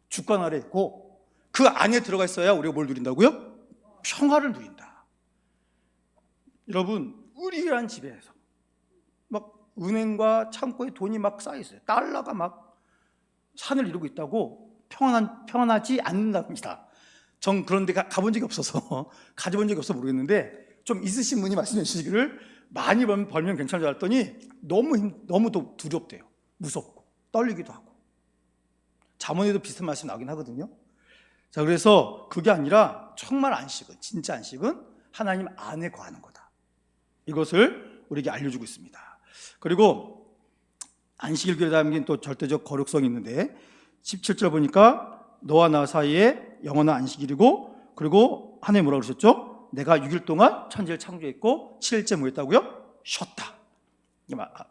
주권 아래 있고, 그 안에 들어가 있어야 우리가 뭘 누린다고요? 평화를 누린다. 여러분, 우리란 집에서 막 은행과 창고에 돈이 막 쌓여 있어요. 달러가 막 산을 이루고 있다고 평안하지 않는답니다. 전 그런 데 가본 적이 없어서 가져본 적이 없어서 모르겠는데, 좀 있으신 분이 말씀해 주시기를, 많이 벌면 괜찮을 줄 알았더니 너무 두렵대요. 무섭고 떨리기도 하고. 잠언에도 비슷한 말씀 나오긴 하거든요. 자, 그래서 그게 아니라 정말 안식은, 진짜 안식은 하나님 안에 거하는 거다, 이것을 우리에게 알려주고 있습니다. 그리고 안식일 교회에 담긴 또 절대적 거룩성이 있는데, 17절 보니까 너와 나 사이에 영원한 안식일이고, 그리고 하나님 뭐라고 그러셨죠? 내가 6일 동안 천지를 창조했고 7일째 뭐 했다고요? 쉬었다,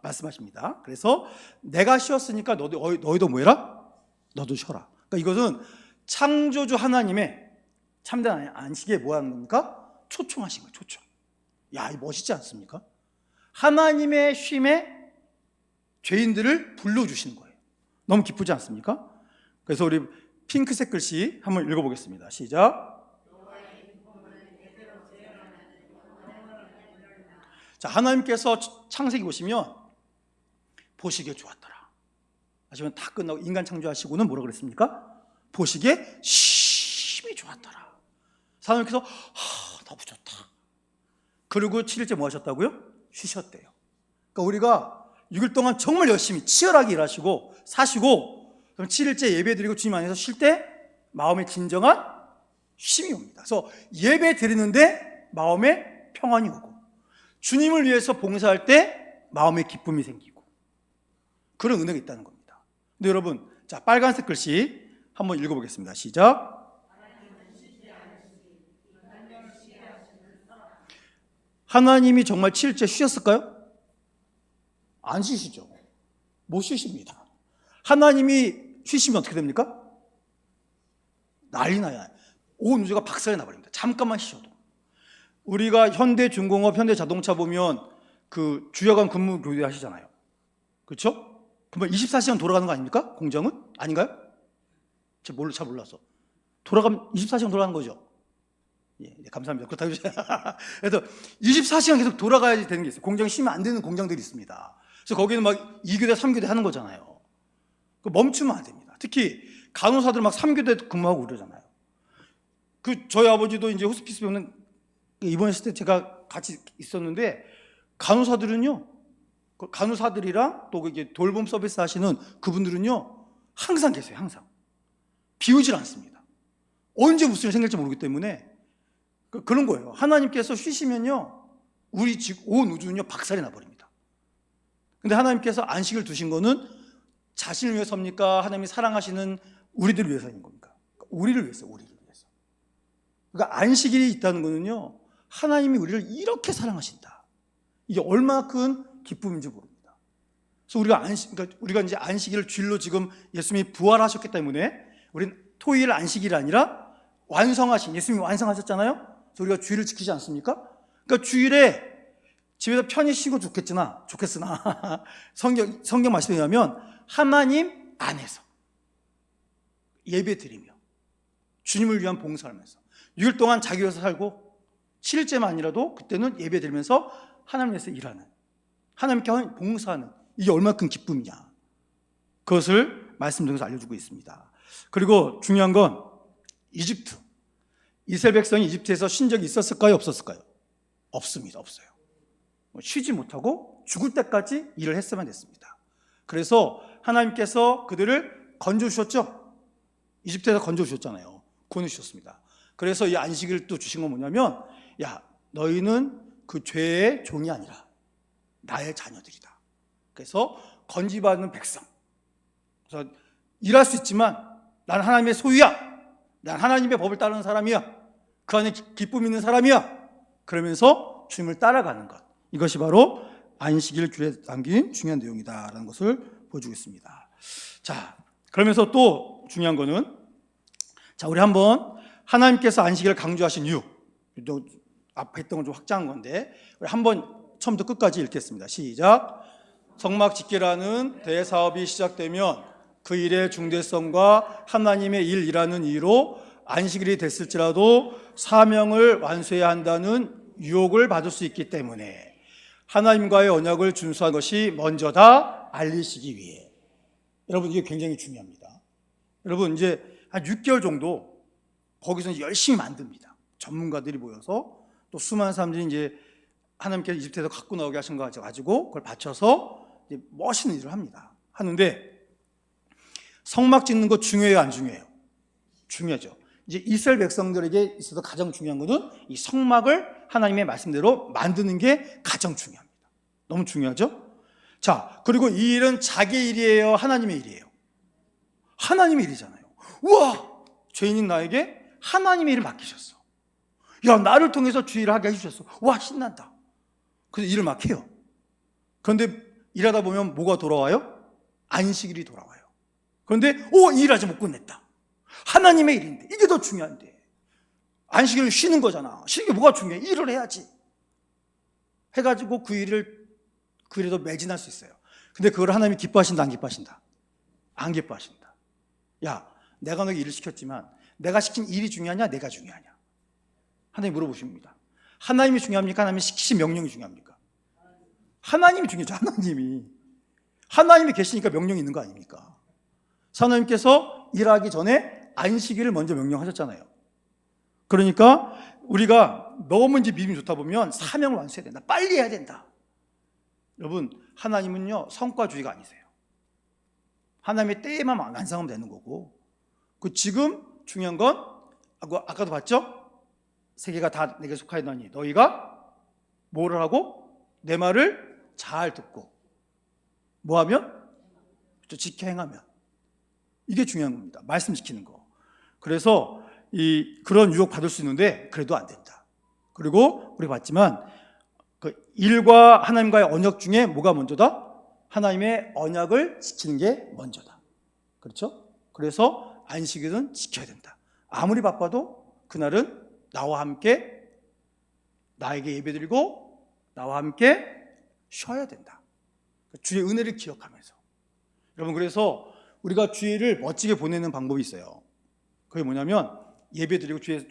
말씀하십니다. 그래서 내가 쉬었으니까 너희도 뭐 해라? 너도 쉬어라. 그러니까 이것은 창조주 하나님의 참된 안식에 뭐 하는 겁니까? 초청하신 거예요. 초청. 야, 이 멋있지 않습니까? 하나님의 쉼에 죄인들을 불러주시는 거예요. 너무 기쁘지 않습니까? 그래서 우리 핑크색 글씨 한번 읽어보겠습니다. 시작. 자, 하나님께서 창세기 보시기에 좋았더라. 하시면 다 끝나고 인간 창조하시고는 뭐라 그랬습니까? 보시기에 심히 좋았더라. 하나님께서 너무 좋다. 그리고 7일째 뭐 하셨다고요? 쉬셨대요. 그러니까 우리가 6일 동안 정말 열심히 치열하게 일하시고 사시고, 그럼 7일째 예배 드리고 주님 안에서 쉴 때 마음에 진정한 쉼이 옵니다. 그래서 예배 드리는데 마음에 평안이 오고, 주님을 위해서 봉사할 때 마음에 기쁨이 생기고, 그런 은혜가 있다는 겁니다. 근데 여러분, 자, 빨간색 글씨 한번 읽어보겠습니다. 시작. 하나님이 정말 7일째 쉬셨을까요? 안 쉬시죠. 못 쉬십니다. 하나님이 쉬시면 어떻게 됩니까? 난리 나요. 온 우주가 박살이 나버립니다. 잠깐만 쉬어도. 우리가 현대중공업, 현대자동차 보면 그 주여간 근무 교대 하시잖아요. 그렇죠? 그러면 24시간 돌아가는 거 아닙니까? 공장은? 아닌가요? 잘 몰라서. 24시간 돌아가는 거죠. 예, 감사합니다. 그렇다고 그래서 24시간 계속 돌아가야 되는 게 있어요. 공장이 쉬면 안 되는 공장들이 있습니다. 그래서 거기는 막 2교대, 3교대 하는 거잖아요. 멈추면 안 됩니다. 특히 간호사들 막 3교대 근무하고 그러잖아요. 저희 아버지도 이제 호스피스 병원 입원했을 때 제가 같이 있었는데, 간호사들은요, 간호사들이랑 또 이게 돌봄 서비스 하시는 그분들은요, 항상 계세요. 항상 비우질 않습니다. 언제 무슨 일이 생길지 모르기 때문에 그런 거예요. 하나님께서 쉬시면요, 우리 온 우주는요 박살이 나버립니다. 근데 하나님께서 안식을 두신 거는 자신을 위해서입니까? 하나님이 사랑하시는 우리들을 위해서인 겁니까? 우리를 위해서, 우리를 위해서. 그러니까 안식일이 있다는 거는요, 하나님이 우리를 이렇게 사랑하신다. 이게 얼마나 큰 기쁨인지 모릅니다. 그래서 우리가 이제 안식일을 주일로 지금 예수님이 부활하셨기 때문에 우리는 토요일 안식일이 아니라 완성하신, 예수님이 완성하셨잖아요. 그래서 우리가 주일을 지키지 않습니까? 그러니까 주일에 집에서 편히 쉬고 좋겠으나 성경 말씀에 의하면 하나님 안에서 예배 드리며 주님을 위한 봉사를 하면서 6일 동안 자기 위해서 살고 7일째만 아니라도 그때는 예배 드리면서 하나님 위해서 일하는, 하나님께 하는 봉사하는, 이게 얼마나 큰 기쁨이냐, 그것을 말씀 중에서 알려주고 있습니다. 그리고 중요한 건 이집트, 이스라엘 백성이 이집트에서 쉰 적이 있었을까요? 없었을까요? 없습니다. 없어요. 쉬지 못하고 죽을 때까지 일을 했어야만 됐습니다. 그래서 하나님께서 그들을 건져주셨죠. 이집트에서 건져주셨잖아요. 구원해주셨습니다. 그래서 이 안식일을 또 주신 건 뭐냐면, 야, 너희는 그 죄의 종이 아니라 나의 자녀들이다. 그래서 건지받는 백성, 그래서 일할 수 있지만 난 하나님의 소유야, 난 하나님의 법을 따르는 사람이야, 그 안에 기쁨 있는 사람이야, 그러면서 주님을 따라가는 것, 이것이 바로 안식일 규례에 담긴 중요한 내용이다라는 것을 보여주고 있습니다. 자, 그러면서 또 중요한 거는, 자, 우리 한번 하나님께서 안식일을 강조하신 이유, 앞에 했던 걸 좀 확장한 건데, 우리 한번 처음부터 끝까지 읽겠습니다. 시작. 성막 짓기라는 대사업이 시작되면 그 일의 중대성과 하나님의 일이라는 이유로 안식일이 됐을지라도 사명을 완수해야 한다는 유혹을 받을 수 있기 때문에 하나님과의 언약을 준수한 것이 먼저다 알리시기 위해. 여러분, 이게 굉장히 중요합니다. 여러분, 이제 한 6개월 정도 거기서 열심히 만듭니다. 전문가들이 모여서, 또 수많은 사람들이 이제 하나님께서 이집트에서 갖고 나오게 하신 거 가지고 그걸 바쳐서 이제 멋있는 일을 합니다. 하는데 성막 짓는 거 중요해요, 안 중요해요? 중요하죠. 이제 이스라엘 백성들에게 있어서 가장 중요한 것은 이 성막을 하나님의 말씀대로 만드는 게 가장 중요합니다. 너무 중요하죠? 자, 그리고 이 일은 자기 일이에요, 하나님의 일이에요? 하나님의 일이잖아요. 우와, 죄인인 나에게 하나님의 일을 맡기셨어. 야, 나를 통해서 주일을 하게 해주셨어. 와, 신난다. 그래서 일을 막 해요. 그런데 일하다 보면 뭐가 돌아와요? 안식일이 돌아와요. 그런데 이 일 아직 못 끝냈다. 하나님의 일인데, 이게 더 중요한데, 안식일을 쉬는 거잖아. 쉬는 게 뭐가 중요해? 일을 해야지 해가지고 그 일에도 매진할 수 있어요. 근데 그걸 하나님이 기뻐하신다, 안 기뻐하신다? 안 기뻐하신다. 야, 내가 너에게 일을 시켰지만 내가 시킨 일이 중요하냐, 내가 중요하냐? 하나님이 물어보십니다. 하나님이 중요합니까? 하나님이 시키신 명령이 중요합니까? 하나님이 중요하죠. 하나님이 계시니까 명령이 있는 거 아닙니까? 하나님께서 일하기 전에 안식일을 먼저 명령하셨잖아요. 그러니까 우리가 너무 이제 믿음이 좋다 보면 사명을 완수해야 된다, 빨리 해야 된다. 여러분, 하나님은요 성과주의가 아니세요. 하나님의 때에만 완성하면 되는 거고, 지금 중요한 건 아까도 봤죠? 세계가 다 내게 속하였나니 너희가 뭐를 하고 내 말을 잘 듣고 뭐하면? 지켜 행하면. 이게 중요한 겁니다. 말씀 지키는 거. 그래서 그런 유혹 받을 수 있는데 그래도 안 된다. 그리고 우리 봤지만 그 일과 하나님과의 언약 중에 뭐가 먼저다? 하나님의 언약을 지키는 게 먼저다. 그렇죠? 그래서 안식일은 지켜야 된다. 아무리 바빠도 그날은 나와 함께 나에게 예배드리고 나와 함께 쉬어야 된다. 주의 은혜를 기억하면서. 여러분, 그래서 우리가 주일을 멋지게 보내는 방법이 있어요. 그게 뭐냐면 예배드리고 주의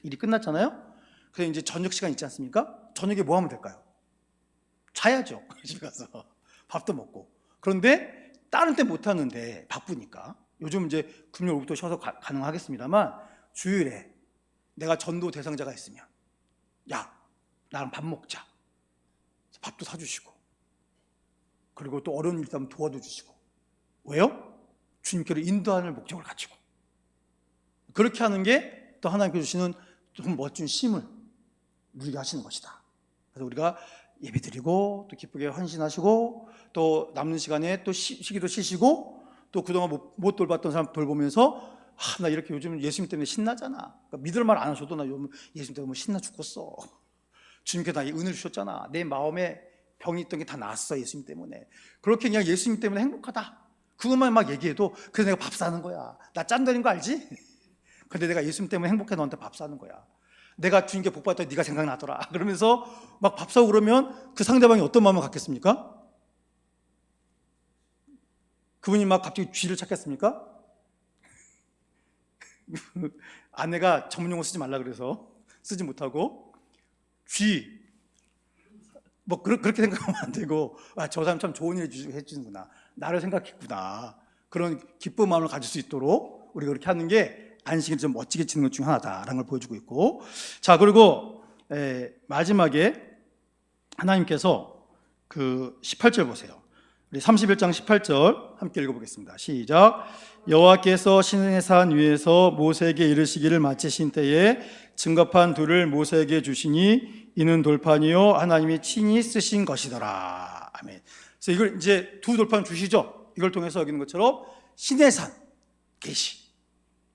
일이 끝났잖아요. 그래서 이제 저녁 시간 있지 않습니까? 저녁에 뭐 하면 될까요? 자야죠. 집에 가서 밥도 먹고. 그런데 다른 때 못 하는데 바쁘니까 요즘 이제 금요일 오후부터 쉬어서 가능하겠습니다만 주일에 내가 전도 대상자가 있으면 야, 나랑 밥 먹자. 밥도 사주시고 그리고 또 어려운 일 있다면 도와도 주시고. 왜요? 주님께로 인도하는 목적을 가지고 그렇게 하는 게 또 하나님께서 주시는 좀 멋진 쉼을 누리게 하시는 것이다. 그래서 우리가 예배드리고 또 기쁘게 헌신하시고 또 남는 시간에 또 쉬기도 쉬시고 또 그동안 못 돌봤던 사람 돌보면서 나 이렇게 요즘 예수님 때문에 신나잖아. 그러니까 믿을 말 안 하셔도 나 요즘 예수님 때문에 신나 죽겠어. 주님께 나 이 은혜를 주셨잖아. 내 마음에 병이 있던 게 다 나았어. 예수님 때문에. 그렇게 그냥 예수님 때문에 행복하다. 그것만 막 얘기해도 그래서 내가 밥 사는 거야. 나 짠다는 거 알지? 근데 내가 예수님 때문에 행복해 너한테 밥 사는 거야. 내가 주님께 복 받았더니 네가 생각나더라. 그러면서 막 밥 사고 그러면 그 상대방이 어떤 마음을 갖겠습니까? 그분이 막 갑자기 쥐를 찾겠습니까? 아내가 전문 용어 쓰지 말라 그래서 쓰지 못하고 쥐 뭐 그렇게 생각하면 안 되고 저 사람 참 좋은 일 해주는구나. 나를 생각했구나. 그런 기쁜 마음을 가질 수 있도록 우리가 그렇게 하는 게 안식일 좀 멋지게 지는 것 중 하나다라는 걸 보여주고 있고, 자 그리고 마지막에 하나님께서 그 18절 보세요. 우리 31장 18절 함께 읽어보겠습니다. 시작. 여호와께서 시내산 위에서 모세에게 이르시기를 마치신 때에 증거판 둘을 모세에게 주시니 이는 돌판이요 하나님이 친히 쓰신 것이더라. 아멘. 그래서 이걸 이제 두 돌판 주시죠. 이걸 통해서 여기는 것처럼 시내산 계시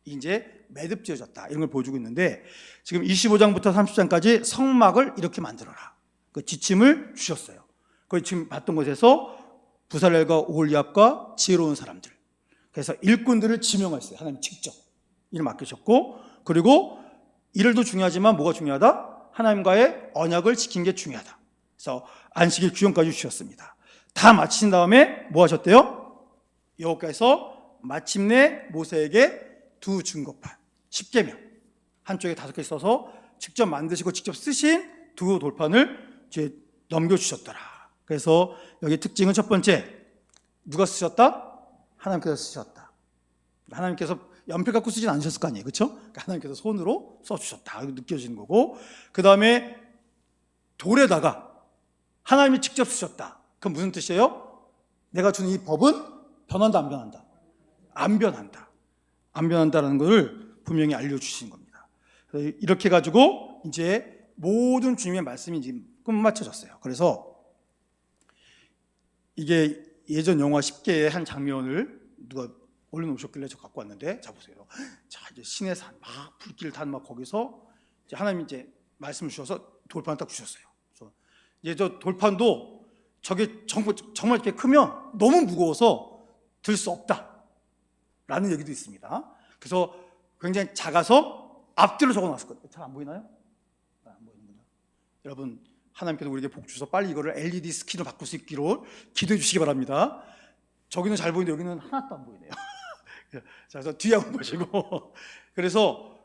이제 매듭지어졌다 이런 걸 보여주고 있는데 지금 25장부터 30장까지 성막을 이렇게 만들어라. 그 지침을 주셨어요. 그 지금 봤던 곳에서 부살렐과 오홀리압과 지혜로운 사람들, 그래서 일꾼들을 지명하셨어요. 하나님 직접 일을 맡기셨고, 그리고 일도 중요하지만 뭐가 중요하다? 하나님과의 언약을 지킨 게 중요하다. 그래서 안식일 규정까지 주셨습니다. 다 마치신 다음에 뭐 하셨대요? 여호와께서 마침내 모세에게 두 증거판 10계명 한쪽에 5개 써서 직접 만드시고 직접 쓰신 두 돌판을 이제 넘겨주셨더라. 그래서 여기 특징은 첫 번째, 누가 쓰셨다? 하나님께서 쓰셨다. 하나님께서 연필 갖고 쓰진 않으셨을 거 아니에요, 그렇죠? 하나님께서 손으로 써주셨다 느껴지는 거고, 그 다음에 돌에다가 하나님이 직접 쓰셨다. 그럼 무슨 뜻이에요? 내가 주는 이 법은 변한다, 안 변한다? 안 변한다. 안 변한다라는 것을 분명히 알려주신 겁니다. 이렇게 가지고 이제 모든 주님의 말씀이 이제 끝마쳐졌어요. 그래서 이게 예전 영화 10개의 한 장면을 누가 올려놓으셨길래 저 갖고 왔는데, 자 보세요. 자 이제 신의 산 막 불길 탄 막 거기서 이제 하나님이 이제 말씀을 주셔서 돌판을 딱 주셨어요. 그래서 이제 저 돌판도 저게 정말 이렇게 크면 너무 무거워서 들 수 없다라는 얘기도 있습니다. 그래서 굉장히 작아서 앞뒤로 적어놨었거든요. 잘 안 보이나요? 안 보이는군요. 여러분, 하나님께서 우리에게 복 주셔서 빨리 이거를 LED 스크린으로 바꿀 수 있기로 기도해 주시기 바랍니다. 저기는 잘 보이는데 여기는 하나도 안 보이네요. 자, 그래서 뒤에 한번 보시고 그래서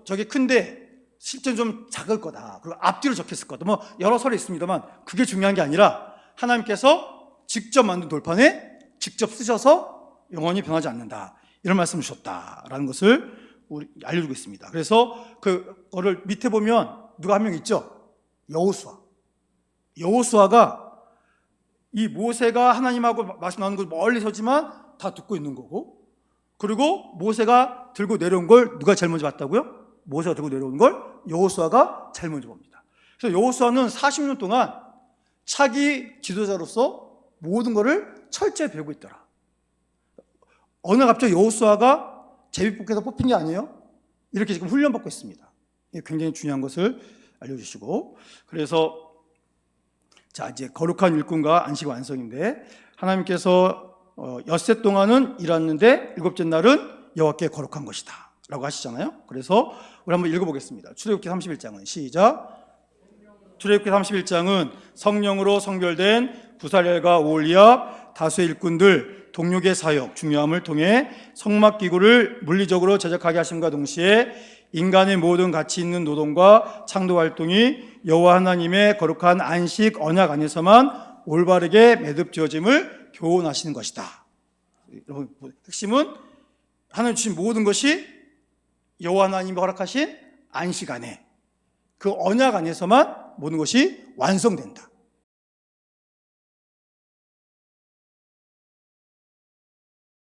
저게 큰데 실제는 좀 작을 거다. 그리고 앞뒤로 적혔을 거다. 뭐 여러 설이 있습니다만 그게 중요한 게 아니라 하나님께서 직접 만든 돌판에 직접 쓰셔서 영원히 변하지 않는다. 이런 말씀을 주셨다라는 것을 우리 알려주고 있습니다. 그래서 그거를 밑에 보면 누가 한 명 있죠? 여호수아가 이 모세가 하나님하고 말씀 나누는 걸 멀리 서지만 다 듣고 있는 거고, 그리고 모세가 들고 내려온 걸 누가 제일 먼저 봤다고요? 모세가 들고 내려온 걸 여호수아가 제일 먼저 봅니다. 그래서 여호수아는 40년 동안 차기 지도자로서 모든 것을 철저히 배우고 있더라. 어느 날 갑자기 여호수아가 제비뽑기에서 뽑힌 게 아니에요. 이렇게 지금 훈련받고 있습니다. 이게 굉장히 중요한 것을 알려주시고, 그래서 자 이제 거룩한 일꾼과 안식 완성인데, 하나님께서 엿새 동안은 일하는데 일곱째 날은 여호와께 거룩한 것이다 라고 하시잖아요. 그래서 우리 한번 읽어보겠습니다. 출애굽기 31장은 시작. 출애굽기 31장은 성령으로 성별된 부살렐과 오홀리압 다수의 일꾼들 동력의 사역 중요함을 통해 성막기구를 물리적으로 제작하게 하심과 동시에 인간의 모든 가치 있는 노동과 창도 활동이 여호와 하나님의 거룩한 안식 언약 안에서만 올바르게 매듭지어짐을 교훈하시는 것이다. 여러분, 핵심은 하나님 주신 모든 것이 여호와 하나님이 허락하신 안식 안에 그 언약 안에서만 모든 것이 완성된다.